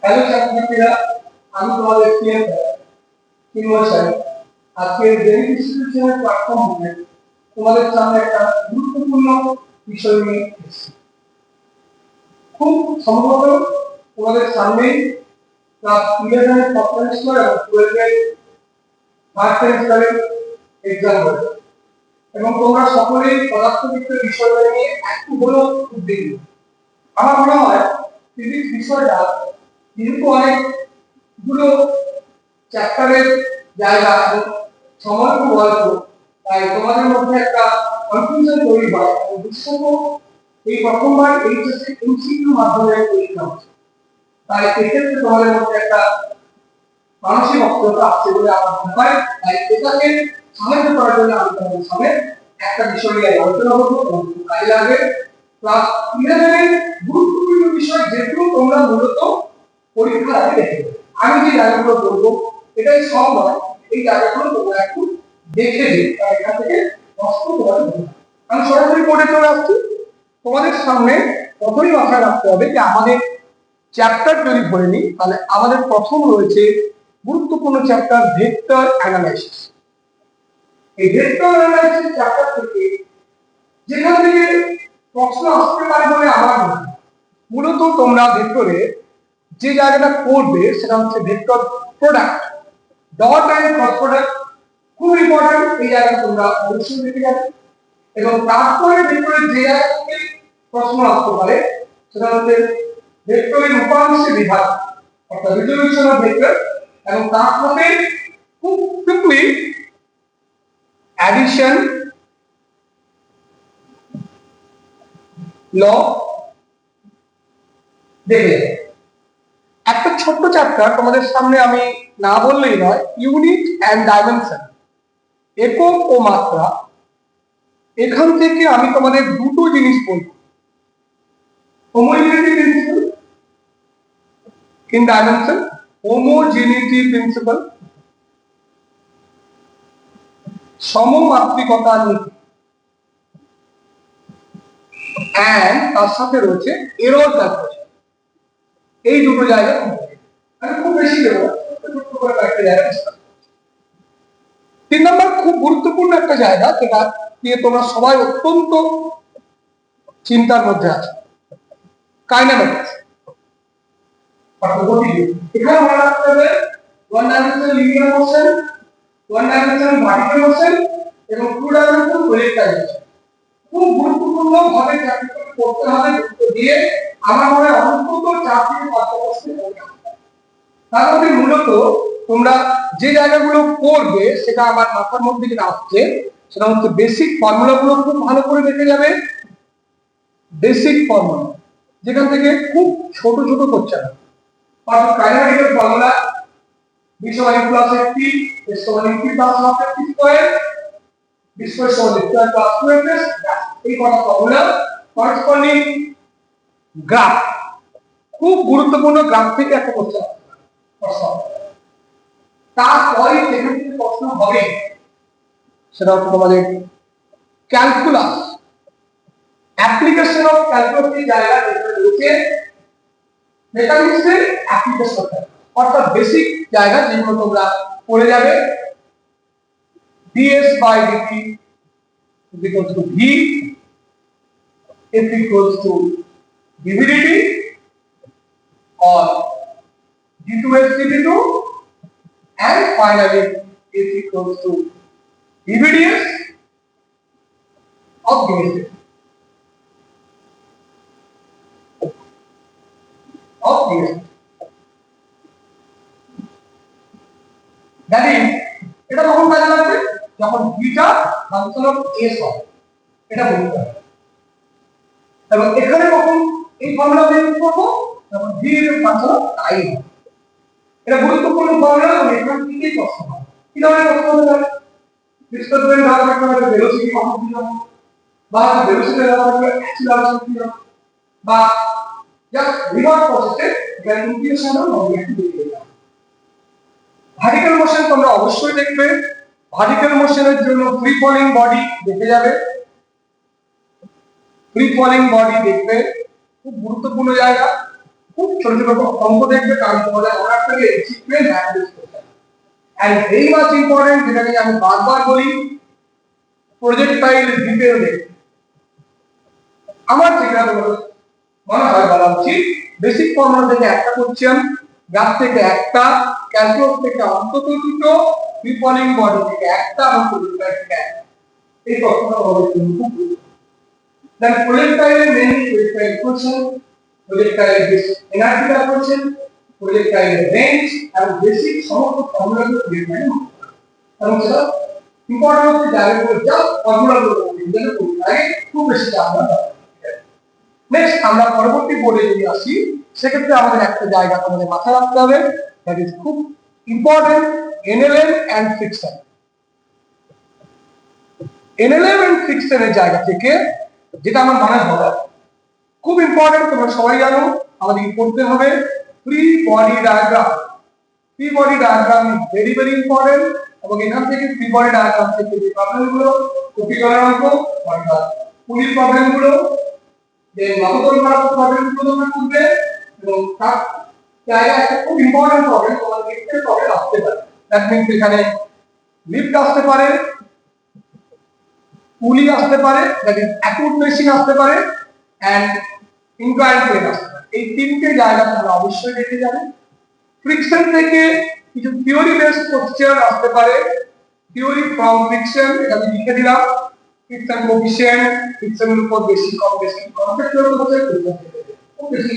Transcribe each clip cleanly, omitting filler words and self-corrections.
Hello ছাত্রছাত্রীরা, আমি তোমাদের স্যার। আজকের বেনিফিশিয়ারি প্ল্যাটফর্মে তোমাদের সামনে একটা গুরুত্বপূর্ণ বিষয় নিয়ে এসেছি। খুব সম্ভবত তোমাদের সামনে ক্লাস 11 এর ফার্স্ট সেমিস্টার এবং 12 এর ফার্স্ট সেমিস্টারের এক্সাম হয়েছে এবং তোমরা সকলেই পদার্থবিজ্ঞান বিষয়টা নিয়ে একটু হলেও উদ্বিগ্ন। আমার মনে হয় ফিজিক্স বিষয়টা যেহেতু অনেকগুলো চ্যাপ্টারের জায়গা এবং সময় খুব অল্প, তাই তোমাদের মধ্যে একটা কনফিউশন তৈরি হয় এবং বিশেষত এই প্রথমবার এইচএসসি এমসিকিউ মাধ্যমে পরীক্ষা হচ্ছে, তাই এক্ষেত্রে তোমাদের মধ্যে একটা মানসিক অস্থিরতা আসছে বলে আমার মনে হয়। তাই এটাকে সাহায্য করার জন্য আমি তোমাদের সামনে একটা বিষয় নিয়ে আলোচনা করবো এবং কাজে লাগবে। ক্লাস 11 এর গুরুত্বপূর্ণ বিষয় যেগুলো তোমরা মূলত পরীক্ষার আগে দেখে আমি যে জায়গাগুলো বলবো এটাই সব নয়, এই জায়গাগুলো তোমরা একটু দেখে নিই, এখান থেকে প্রশ্ন তোমাদের হবে। আমি সরাসরি পড়ে চলে আসছি। তোমাদের সামনে প্রথমেই মাথায় রাখতে হবে যে আমাদের চ্যাপ্টার যদি ধরে নিই তাহলে আমাদের প্রথম রয়েছে গুরুত্বপূর্ণ চ্যাপ্টার ভেক্টর অ্যানালাইসিস। এই ভেক্টর অ্যানালাইসিস চ্যাপ্টার থেকে যেখান থেকে প্রশ্ন আসতে পারে বলে আমার মনে হয়। মূলত তোমরা ভেক্টরে যে জায়গাটা করবে সেটা হচ্ছে vector product, dot and cross product খুব ইম্পর্টেন্ট। এই জায়গাটা তোমরা অবশ্যই দেখে যাবে এবং তারপরে ভেক্টরের যে জায়গা থেকে প্রশ্ন আসতে পারে সেটা হচ্ছে ভেক্টরের উপাংশের বিভাগ অর্থাৎ রিজলিউশন অফ ভেক্টর, এবং তার সাথে খুব সিম্পলি অ্যাডিশন ল দেখে একটা ছোট্ট চ্যাপ্টার তোমাদের সামনে আমি না বললেই নয়, ইউনিট অ্যান্ড ডাইমেনশন, একক ও মাত্রা। এখান থেকে আমি তোমাদের দুটো জিনিস বলবো, homogeneity principal in dimension, homogeneity principal, সমমাত্রিকতা নীতি, এন্ড তার সাথে রয়েছে এরর ক্যালকুলেশন। এই দুটো জায়গা আমি খুব বেশি দেবো, একটা জায়গা। 3 নম্বর খুব গুরুত্বপূর্ণ একটা জায়গা যেটা নিয়ে তোমরা সবাই অত্যন্ত চিন্তার মধ্যে আছে, কাইনেমেটিক্স অর্থাৎ গতিবিদ্যা। এখানে মনে রাখতে হবে one dimensional linear motion, one dimensional vertical motion এবং টু ডাইমেনশনাল প্রজেক্টাইলেশন। খুব গুরুত্বপূর্ণ ভাবে ক্যালকুলেট করতে হবে, গুরুত্ব দিয়ে আমার মনে হয় অন্তত 4 থেকে 5 প্রশ্ন পড়তে হবে। তার মধ্যে মূলত তোমরা যে জায়গাগুলো পড়বে সেটা আমার মাথার মধ্যে যেটা আসছে সেটা হচ্ছে বেসিক ফর্মুলাগুলো খুব ভালো করে দেখে যাবে। বেসিক ফর্মুলা যেখান থেকে খুব ছোট ছোট কোশ্চেন, অর্থাৎ kinematical formula b=a + ft, s=t + half ft square, b² = + 2f, এই কটা ফর্মুলা। করেসপন্ডিং গ্রাফ, খুব গুরুত্বপূর্ণ গ্রাফ থেকে একটা কোশ্চেন প্রশ্ন। তারপরে যেখান থেকে প্রশ্ন হবে সেটা হচ্ছে তোমাদের ক্যালকুলাস, অ্যাপ্লিকেশন অফ ক্যালকুলাস এর জায়গা যেটা রয়েছে মেকানিক্সের অ্যাপ্লিকেশন, অর্থাৎ বেসিক জায়গা যেগুলো তোমরা পড়ে যাবে। ds/dt = v, f = dv/dt, or d2s/dt2, and finally f = dvds of ds of ds। That is এটা কখন কাজে লাগবে, যখন বিটা ফাংশন অফ s হয়, এটা বলতে হবে। এবং এখানে কখন এই ফর্মুলা বের করব, যখন v এর ফাংশন অফ i হয়। এটা গুরুত্বপূর্ণ ফর্মুলা এবং এখান থেকেই প্রশ্ন হয়। কি ধরনের প্রশ্ন হতে পারে? ডিসপ্লেসমেন্ট দেওয়া থাকতে পারে, ভেলোসিটি কত দিলাম, বা ভেলোসিটি দেওয়া থাকবে অ্যাক্সিলারেশন দিলাম, বা জাস্ট রিভার্স প্রসেসে এখানে ইন্টিগ্রেশন এবং মডিফিকেশন দিয়ে দিলাম। ভার্টিক্যাল মোশন তোমরা অবশ্যই দেখবে। ভার্টিক্যাল মোশনের জন্য ফ্রি ফলিং বডি দেখে যাবে, ফ্রি ফলিং বডি দেখবে, খুব গুরুত্বপূর্ণ জায়গা। খুব ছোট ছোট অঙ্ক দেখবে, কারণ তোমাদের অনার থেকে সিকোয়েন্স অ্যানালাইসিস করতে হবে। এন্ড ভেরি মাচ ইম্পর্টেন্ট, যেটা নিয়ে আমি বারবার বলি, প্রজেক্টাইল ডিটেইলে আমার যেটা মনে হয় বলা উচিত, বেসিক ফর্মুলা থেকে একটা কোশ্চেন, গ্রাফ থেকে একটা, ক্যালকুলাস থেকে অন্তত দুটো, ফ্রি ফলিং বডি থেকে একটা এবং প্রজেক্টাইল থেকে একটা। এই তথ্যটা আমাদের জন্য খুব গুরুত্বপূর্ণ। দেন প্রজেক্টাইলের মেইন প্রজেক্টাইল কোশ্চেন, প্রজেক্টাইলের এনার্জি কোশ্চেন, প্রজেক্টাইলের রেঞ্জ এবং বেসিক সমস্ত ফর্মুলাগুলো প্রজেক্টাইল এবং সেটা ইম্পর্টেন্ট হচ্ছে জায়গাগুলো যা ফর্মুলাগুলো যেটা করতে আগে খুব বেশি জানা দরকার। নেক্সট আমরা পরবর্তী বোর্ডে যদি আসি, সেক্ষেত্রে আমাদের একটা জায়গা আমাদের মাথায় রাখতে হবে, দ্যাট ইজ খুব important, NLM and friction. NLM and ফ্রিকশনের জায়গা থেকে যেটা আমার মনে হয় খুব ইম্পর্টেন্ট, তোমরা সবাই জানো, আমাদেরকে পড়তে হবে free body diagram. Free body diagram is very very important, এবং এখান থেকে ফ্রি বডি ডায়াগ্রাম থেকে যে প্রবলেমগুলো, কপি করার অঙ্ক অর্থাৎ পুলিশ প্রবলেমগুলো, দেন নবতর করার প্রবলেমগুলো তোমরা করবে, এবং তার জায়গায় একটা খুব ইম্পর্টেন্ট প্রবলেম তোমাদের দেখতে প্রবলেম আসতে পারে। দ্যাট মিন্স এখানে লিফট আসতে পারে, পুলি আসতে পারে, দ্যাট ইজ অ্যাকুট মেশিন আসতে পারে, এন্ড ইনক্লাইন্ড প্লেন আসতে পারে। এই তিনটে জায়গা তোমরা অবশ্যই দেখে যাবে। ফ্রিকশন থেকে কিছু থিওরি বেসড কোশ্চেন আসতে পারে, থিওরি ফ্রম ফ্রিকশন, এটা আমি লিখে দিলাম। ফ্রিকশন কোএফিশিয়েন্ট, ফ্রিকশনের উপর বেশি কম বেশি কনসেপ্টুয়াল হচ্ছে খুব বেশি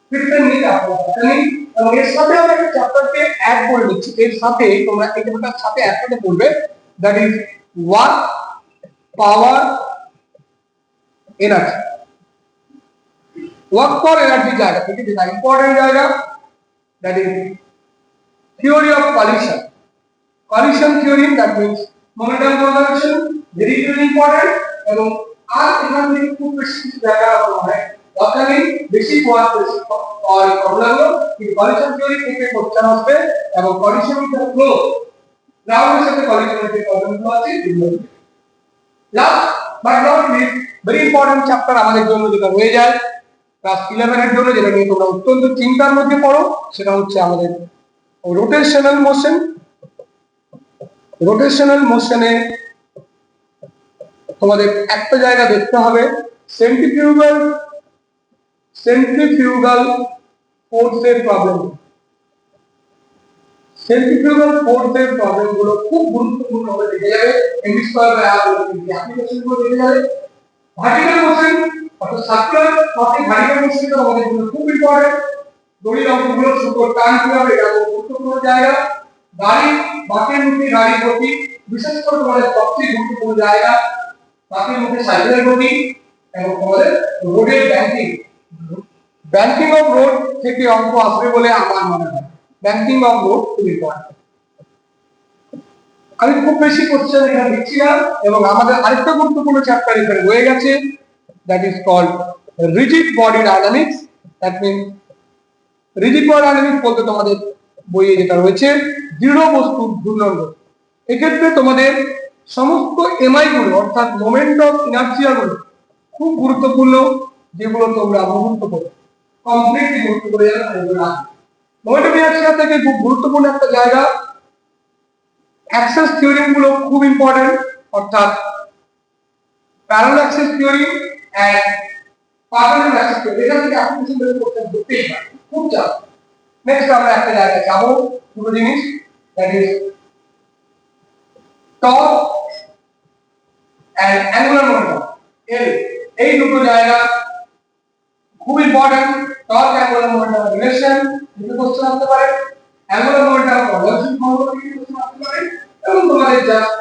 ফ্রিকশন নিয়ে আপনারা জানেন। এবং এর সাথে আমরা একটা চ্যাপ্টারকে অ্যাড করে দিচ্ছি, এর সাথে তোমরা এই চ্যাপ্টারটার সাথে অ্যাড করে পড়বে, that is work power energy. Work power energy জায়গা থেকে যেটা ইম্পর্টেন্ট জায়গা, that is theory of collision. Collision theory, that means momentum conservation, very very important, এবং আর এখান থেকে খুব বেশি জায়গা হয় দরকারি, বেশি ওয়ার্ক বেশি আর প্রবলেমগুলো কি collision theory থেকে কোশ্চেন আসবে, এবং collision এর ফ্লো গ্রাউন্ডের সাথে collision এর যে প্রবলেমগুলো আছে এগুলো। Last but not list very important chapter আমাদের জন্য যেটা রয়ে যায় ক্লাস 11 এর জন্য, যেটা নিয়ে তোমরা অত্যন্ত চিন্তার মধ্যে পড়ো, সেটা হচ্ছে আমাদের রোটেশনাল মোশন। রোটেশনাল মোশনে তোমাদের একটা জায়গা দেখতে হবে, সেন্ট্রিফিউগাল ফোর্সের প্রবলেম। সেন্ট্রিফিউগাল ফোর্সের প্রবলেমগুলো খুব গুরুত্বপূর্ণ হবে, দেখে যাবে এমডি স্কয়ার বাই আর অ্যাপ্লিকেশনগুলো দেখে যাবে। ভার্টিক্যাল মোশন অর্থাৎ সার্কুলার টপিক, ভার্টিক্যাল মোশনটা আমাদের জন্য খুব ইম্পর্টেন্ট। দড়ির অঙ্কগুলো সুন্দর টান কিভাবে, এটা গুরুত্বপূর্ণ জায়গা। গাড়ি বাঁকের মুখে গাড়ির গতি, বিশেষ করে তোমাদের সবচেয়ে গুরুত্বপূর্ণ জায়গা বাঁকের মুখে সাইকেলের গতি, এবং তোমাদের রোডের ব্যাংকিং অফ রোড থেকে অঙ্ক আসবে বলে আমার মনে হয়। ব্যাংকিং অফ রোড খুব ইম্পর্টেন্ট। আমি খুব বেশি কোশ্চেন এখানে লিখছি না, এবং আমাদের আরেকটা গুরুত্বপূর্ণ চ্যাপ্টার এখানে রয়ে গেছে, that is called rigid body dynamics. That means rigid body dynamics বলতে তোমাদের বইয়ে যেটা রয়েছে দৃঢ় বস্তু ঘূর্ণন। এক্ষেত্রে তোমাদের সমস্ত এমআই গুলো অর্থাৎ মোমেন্ট অফ ইনার্সিয়া গুলো খুব গুরুত্বপূর্ণ, যেগুলো তোমরা মুহূর্ত করে কমপ্লিটলি মুহূর্ত করে যাবে। মোমেন্ট অফ ইনার্সিয়া থেকে খুব গুরুত্বপূর্ণ একটা জায়গা অ্যাক্সেস থিওরেম গুলো খুব ইম্পর্টেন্ট, অর্থাৎ parallel axis theory and permanent axis theory, এটা থেকে অ্যাপ্লিকেশন বের করতে হতেই পারে, খুব চাপ। নেক্সট আমরা একটা জায়গায় যাবো, দুটো জিনিস, that is torque and angular momentum. এই দুটো জায়গা খুব important. Torque angular momentum relation দুটো কোশ্চেন আসতে পারে, অ্যাঙ্গুলার মোমেন্টাম কনজারভেশন ফর্মুলা থেকে কোশ্চেন আসতে পারে, এবং তোমাদের জাস্ট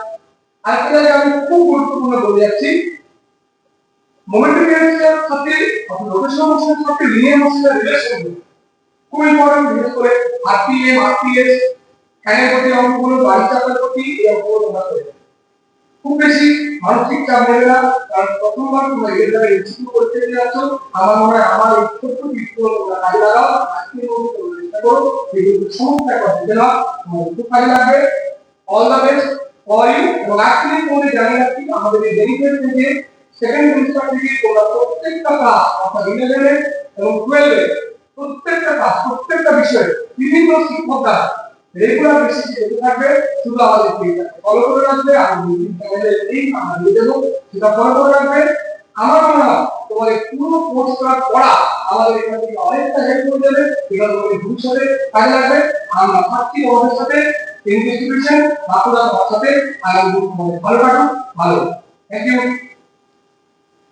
আজকে আমি খুব গুরুত্বপূর্ণ বলে যাচ্ছি, মোমেন্টাম ইনার্সিয়ার সাথে অর্থাৎ রোটেশনাল মোশনের সাথে লিনিয়ার মোশনের রিলেশন খুব ইম্পর্টেন্ট। বিশেষ করে আরপিএম, আরপিএস, ফ্যানের গতি অঙ্কগুলো, গাড়ি চাকার গতি, এই অঙ্কগুলো তোমরা করে খুব বেশি মানসিক চাপ নেবে না, কারণ প্রথমবার তোমরা এর দ্বারা এমসিকিউ করতে যাচ্ছ। আমার মনে হয় আমার এই ছোট্ট টিপগুলো তোমরা কাজে লাগাও, আজকের মতো তোমরা চেষ্টা করো এগুলো সমস্যা করতে না, তোমাদের খুব কাজে লাগবে। All the best for you. এবং আজকে তোমাদের জানিয়ে রাখছি, আমাদের এই ডেডিকেটেড থেকে সেকেন্ড সেমিস্টার থেকে তোমরা প্রত্যেকটা ক্লাস অর্থাৎ 11 এবং 12 প্রত্যেকটা কাজ প্রত্যেকটা বিষয়ে বিভিন্ন শিক্ষকরা রেগুলার বেসিসে যেতে থাকবে, শুধু আমাদের পেজটা ফলো করে রাখবে। আমি ইউটিউব চ্যানেলে লিংক আমরা দিয়ে দেবো, সেটা ফলো করে রাখবে। আমার মনে হয় তোমাদের পুরো কোর্সটা পড়া আমাদের এখান থেকে অনেকটা হেল্প করে দেবে, এটা তোমাদের ভবিষ্যতে কাজে লাগবে। আমরা থাকছি তোমাদের সাথে, ইনভেস্টিগেশন বাঁকুড়া সাথে আগামী দিন তোমাদের ভালো কাটুক, ভালো। Thank you.